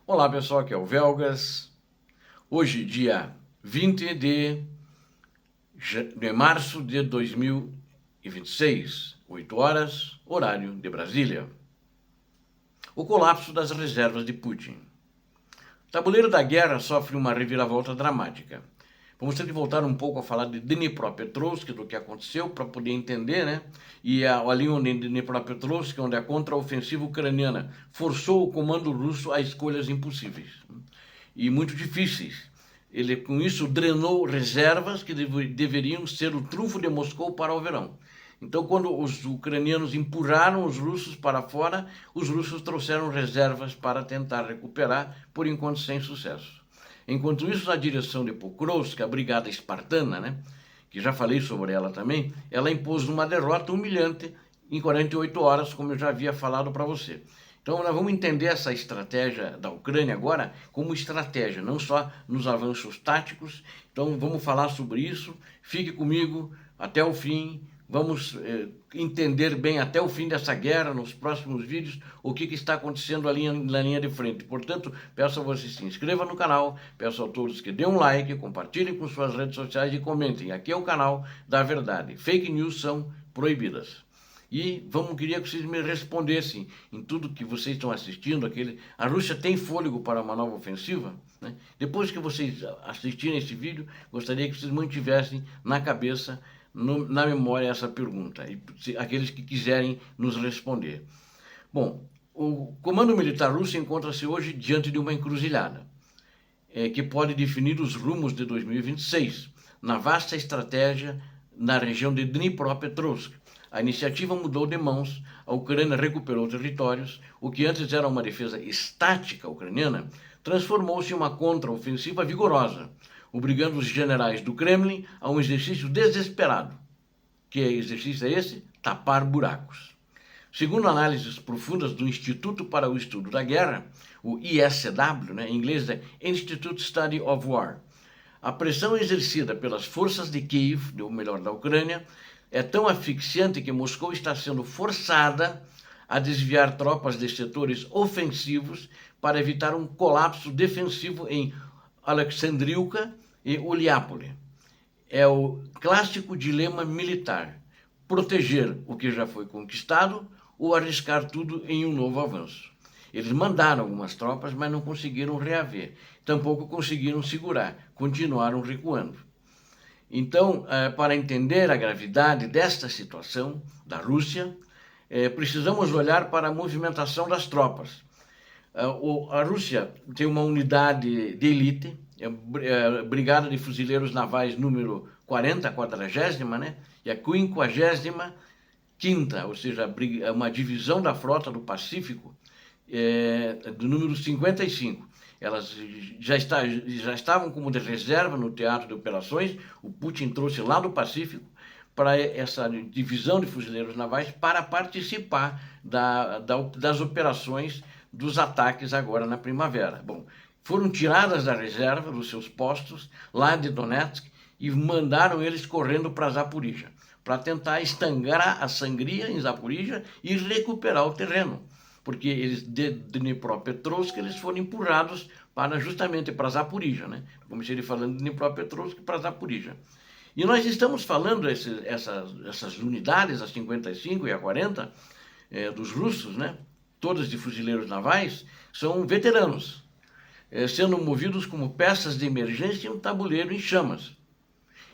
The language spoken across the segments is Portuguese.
Olá pessoal, aqui é o Velgas. Hoje, dia 20 de março de 2026, 8 horas, horário de Brasília. O colapso das reservas de Putin. O tabuleiro da guerra sofre uma reviravolta dramática. Vamos ter que voltar um pouco a falar de Dnipropetrovsk, do que aconteceu, para poder entender, né? E ali onde em Dnipropetrovsk, onde a contraofensiva ucraniana forçou o comando russo a escolhas impossíveis e muito difíceis. Ele, com isso, drenou reservas que deveriam ser o trunfo de Moscou para o verão. Então, quando os ucranianos empurraram os russos para fora, os russos trouxeram reservas para tentar recuperar, por enquanto sem sucesso. Enquanto isso, na direção de Pokrovsk, a brigada espartana, né, que já falei sobre ela também, ela impôs uma derrota humilhante em 48 horas, como eu já havia falado para você. Então, nós vamos entender essa estratégia da Ucrânia agora como estratégia, não só nos avanços táticos. Então, vamos falar sobre isso. Fique comigo até o fim. Vamos entender bem até o fim dessa guerra, nos próximos vídeos, o que está acontecendo ali na linha de frente. Portanto, peço a você se inscreva no canal, peço a todos que dêem um like, compartilhem com suas redes sociais e comentem. Aqui é o canal da verdade. Fake news são proibidas. E queria que vocês me respondessem em tudo que vocês estão assistindo. A Rússia tem fôlego para uma nova ofensiva? Né? Depois que vocês assistirem esse vídeo, gostaria que vocês mantivessem na cabeça, na memória, essa pergunta. E aqueles que quiserem nos responder. Bom, o comando militar russo encontra-se hoje diante de uma encruzilhada que pode definir os rumos de 2026, na vasta estratégia na região de Dnipropetrovsk. A iniciativa mudou de mãos, a Ucrânia recuperou territórios, o que antes era uma defesa estática ucraniana, transformou-se em uma contraofensiva vigorosa, obrigando os generais do Kremlin a um exercício desesperado. Que exercício é esse? Tapar buracos. Segundo análises profundas do Instituto para o Estudo da Guerra, o ISW, né, em inglês é Institute Study of War, a pressão exercida pelas forças de Kiev, ou melhor, da Ucrânia, é tão asfixiante que Moscou está sendo forçada a desviar tropas de setores ofensivos para evitar um colapso defensivo em Alexandriivka e Uliápole. É o clássico dilema militar: proteger o que já foi conquistado ou arriscar tudo em um novo avanço. Eles mandaram algumas tropas, mas não conseguiram reaver. Tampouco conseguiram segurar, continuaram recuando. Então, para entender a gravidade desta situação da Rússia, precisamos olhar para a movimentação das tropas. A Rússia tem uma unidade de elite, a Brigada de Fuzileiros Navais número 40, 40ª, né? E a 55ª, ou seja, uma divisão da frota do Pacífico, do número 55. Elas já estavam como de reserva no teatro de operações. O Putin trouxe lá do Pacífico para essa divisão de fuzileiros navais para participar das operações dos ataques agora na primavera. Bom, foram tiradas da reserva dos seus postos lá de Donetsk e mandaram eles correndo para Zaporizhia, para tentar estancar a sangria em Zaporizhia e recuperar o terreno, porque eles de Dnipropetrovsk eles foram empurrados justamente para Zaporizhia, né? Comecei falando de Dnipropetrovsk para Zaporizhia. E nós estamos falando essas unidades, a 55 e a 40, dos russos, né? Todas de fuzileiros navais, são veteranos, sendo movidos como peças de emergência em um tabuleiro em chamas.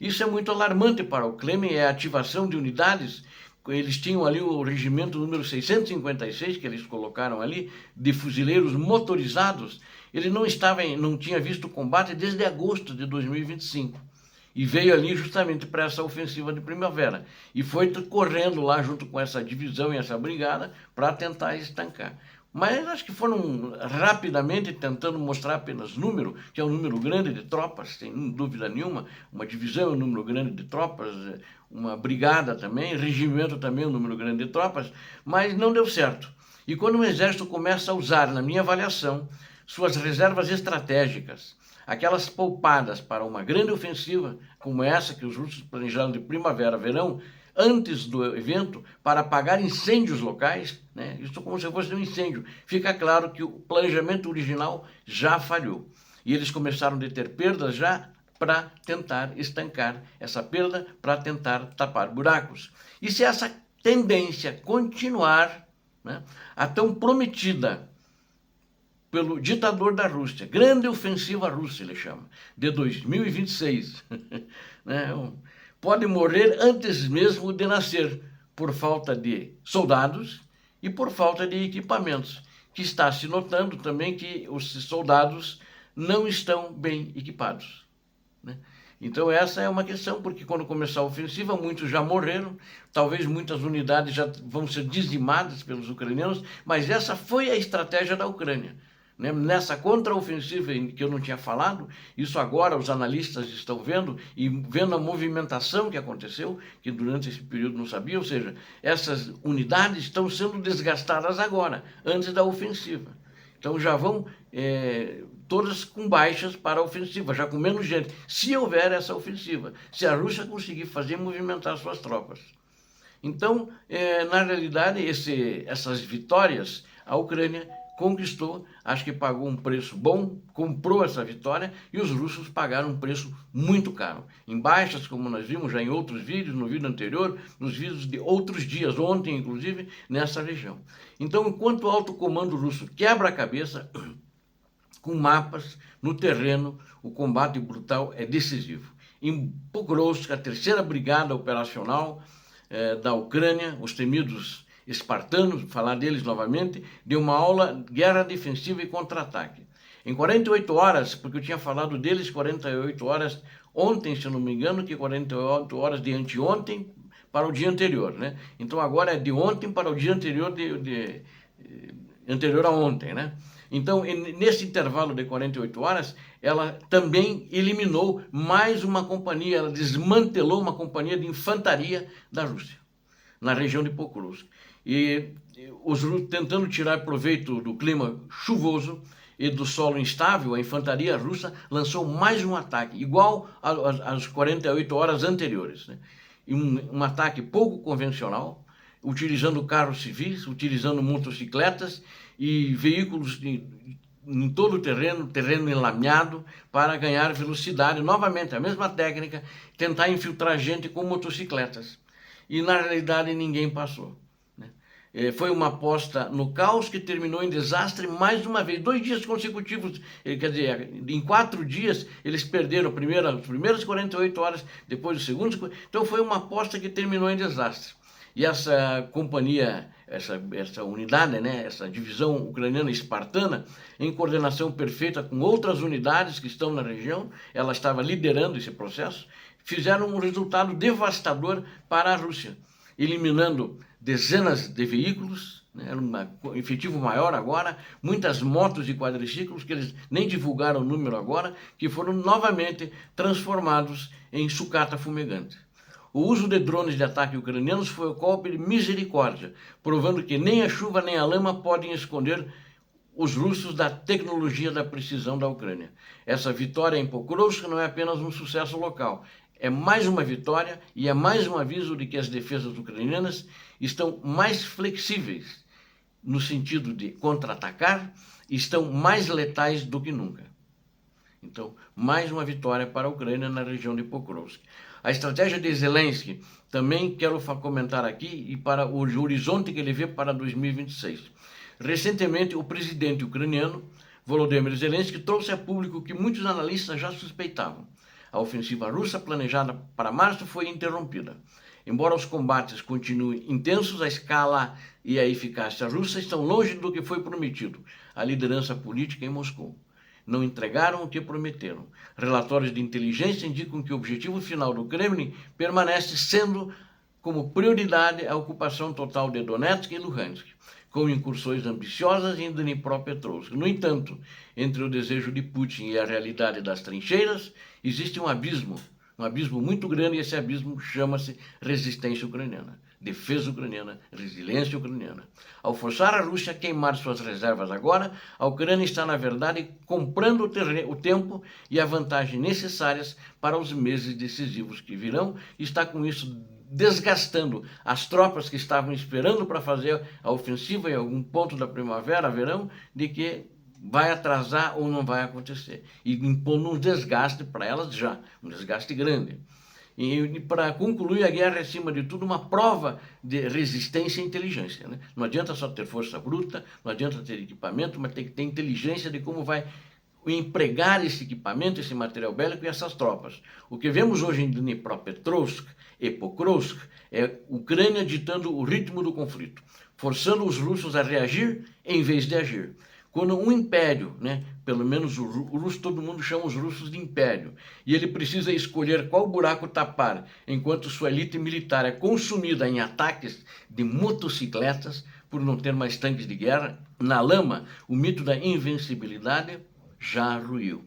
Isso é muito alarmante para o Kremlin, é a ativação de unidades. Eles tinham ali o regimento número 656, que eles colocaram ali, de fuzileiros motorizados. Ele não tinha visto combate desde agosto de 2025. E veio ali justamente para essa ofensiva de primavera. E foi correndo lá junto com essa divisão e essa brigada para tentar estancar. Mas acho que foram rapidamente tentando mostrar apenas número, que é um número grande de tropas, sem dúvida nenhuma. Uma divisão é um número grande de tropas, uma brigada também, regimento também é um número grande de tropas, mas não deu certo. E quando o exército começa a usar, na minha avaliação, suas reservas estratégicas, aquelas poupadas para uma grande ofensiva, como essa que os russos planejaram de primavera-verão, antes do evento para apagar incêndios locais, né? Isso como se fosse um incêndio. Fica claro que o planejamento original já falhou. E eles começaram a ter perdas já para tentar estancar essa perda, para tentar tapar buracos. E se essa tendência continuar, né, a tão prometida pelo ditador da Rússia, grande ofensiva russa, ele chama, de 2026, né, pode morrer antes mesmo de nascer, por falta de soldados e por falta de equipamentos, que está se notando também que os soldados não estão bem equipados, né? Então essa é uma questão, porque quando começar a ofensiva, muitos já morreram, talvez muitas unidades já vão ser dizimadas pelos ucranianos, mas essa foi a estratégia da Ucrânia, né? Nessa contraofensiva que eu não tinha falado, isso agora os analistas estão vendo e vendo a movimentação que aconteceu, que durante esse período não sabia, ou seja, essas unidades estão sendo desgastadas agora, antes da ofensiva. Então já vão todas com baixas para a ofensiva, já com menos gente, se houver essa ofensiva, se a Rússia conseguir fazer movimentar suas tropas. Então, na realidade, essas vitórias, a Ucrânia conquistou, acho que pagou um preço bom, comprou essa vitória, e os russos pagaram um preço muito caro. Em baixas, como nós vimos já em outros vídeos, no vídeo anterior, nos vídeos de outros dias, ontem inclusive, nessa região. Então, enquanto o alto comando russo quebra a cabeça, com mapas, no terreno, o combate brutal é decisivo. Em Pokrovsk, a 3ª Brigada Operacional da Ucrânia, os temidos espartanos, falar deles novamente, deu uma aula guerra defensiva e contra-ataque. Em 48 horas, porque eu tinha falado deles 48 horas ontem, se eu não me engano, que 48 horas de anteontem para o dia anterior, né? Então agora é de ontem para o dia anterior anterior a ontem, né? Então, nesse intervalo de 48 horas, ela também eliminou mais uma companhia, ela desmantelou uma companhia de infantaria da Rússia, na região de Pokrovsk. E os russos, tentando tirar proveito do clima chuvoso e do solo instável, a infantaria russa lançou mais um ataque, igual às 48 horas anteriores, né? Um ataque pouco convencional, utilizando carros civis, utilizando motocicletas e veículos em todo o terreno enlameado, para ganhar velocidade. Novamente, a mesma técnica, tentar infiltrar gente com motocicletas. E na realidade ninguém passou, né? Foi uma aposta no caos que terminou em desastre mais uma vez, 2 dias consecutivos, quer dizer, em 4 dias eles perderam as primeiras 48 horas, depois os segundos, então foi uma aposta que terminou em desastre. E essa companhia, essa unidade, né, essa divisão ucraniana espartana, em coordenação perfeita com outras unidades que estão na região, ela estava liderando esse processo, fizeram um resultado devastador para a Rússia, eliminando dezenas de veículos, né, era um efetivo maior agora, muitas motos e quadriciclos, que eles nem divulgaram o número agora, que foram novamente transformados em sucata fumegante. O uso de drones de ataque ucranianos foi o golpe de misericórdia, provando que nem a chuva nem a lama podem esconder os russos da tecnologia da precisão da Ucrânia. Essa vitória em Pokrovsk não é apenas um sucesso local, é mais uma vitória e é mais um aviso de que as defesas ucranianas estão mais flexíveis no sentido de contra-atacar e estão mais letais do que nunca. Então, mais uma vitória para a Ucrânia na região de Pokrovsk. A estratégia de Zelensky também quero comentar aqui, e para o horizonte que ele vê para 2026. Recentemente, o presidente ucraniano, Volodymyr Zelensky, trouxe a público que muitos analistas já suspeitavam. A ofensiva russa planejada para março foi interrompida. Embora os combates continuem intensos, a escala e a eficácia russa estão longe do que foi prometido. A liderança política em Moscou não entregaram o que prometeram. Relatórios de inteligência indicam que o objetivo final do Kremlin permanece sendo como prioridade a ocupação total de Donetsk e Luhansk, com incursões ambiciosas em Dnipropetrovsk. No entanto, entre o desejo de Putin e a realidade das trincheiras, existe um abismo muito grande, e esse abismo chama-se resistência ucraniana, defesa ucraniana, resiliência ucraniana. Ao forçar a Rússia a queimar suas reservas agora, a Ucrânia está, na verdade, comprando o tempo e a vantagem necessárias para os meses decisivos que virão, e está com isso desgastando as tropas que estavam esperando para fazer a ofensiva em algum ponto da primavera, verão, de que vai atrasar ou não vai acontecer. E impondo um desgaste para elas já, um desgaste grande. E para concluir, a guerra é, acima de tudo, uma prova de resistência e inteligência. Né? Não adianta só ter força bruta, não adianta ter equipamento, mas tem que ter inteligência de como vai empregar esse equipamento, esse material bélico e essas tropas. O que vemos hoje em Dnipropetrovsk e Pokrovsk é a Ucrânia ditando o ritmo do conflito, forçando os russos a reagir em vez de agir. Quando um império, né, pelo menos o russo, todo mundo chama os russos de império, e ele precisa escolher qual buraco tapar, enquanto sua elite militar é consumida em ataques de motocicletas, por não ter mais tanques de guerra, na lama, o mito da invencibilidade já ruiu.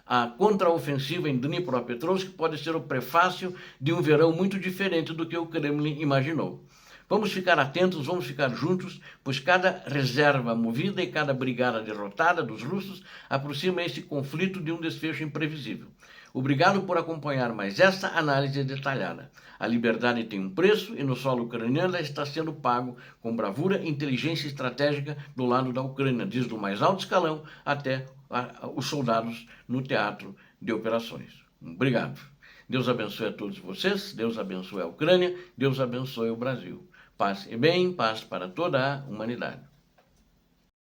A contraofensiva em Dnipropetrovsk pode ser o prefácio de um verão muito diferente do que o Kremlin imaginou. Vamos ficar atentos, vamos ficar juntos, pois cada reserva movida e cada brigada derrotada dos russos aproxima esse conflito de um desfecho imprevisível. Obrigado por acompanhar mais esta análise detalhada. A liberdade tem um preço e no solo ucraniano ela está sendo pago com bravura e inteligência estratégica do lado da Ucrânia, desde o mais alto escalão até os soldados no teatro de operações. Obrigado. Deus abençoe a todos vocês, Deus abençoe a Ucrânia, Deus abençoe o Brasil. Paz e bem, paz para toda a humanidade.